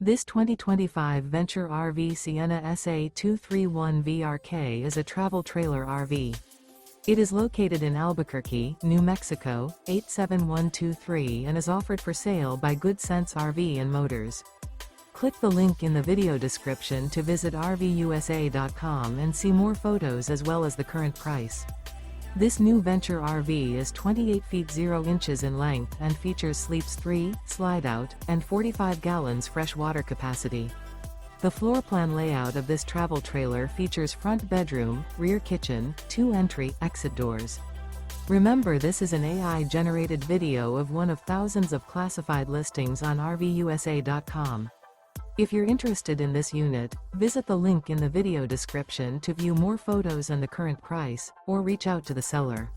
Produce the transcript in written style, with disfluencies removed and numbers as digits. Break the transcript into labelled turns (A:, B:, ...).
A: This 2025 Venture RV Sienna SA231VRK is a travel trailer RV. It is located in Albuquerque, New Mexico, 87123 and is offered for sale by Good Sense RV and Motors. Click the link in the video description to visit RVUSA.com and see more photos as well as the current price. This new Venture RV is 28 feet 0 inches in length and features sleeps 3, slide-out, and 45 gallons fresh water capacity. The floor plan layout of this travel trailer features front bedroom, rear kitchen, 2 entry/exit doors. Remember, this is an AI-generated video of one of thousands of classified listings on RVUSA.com. If you're interested in this unit, visit the link in the video description to view more photos and the current price, or reach out to the seller.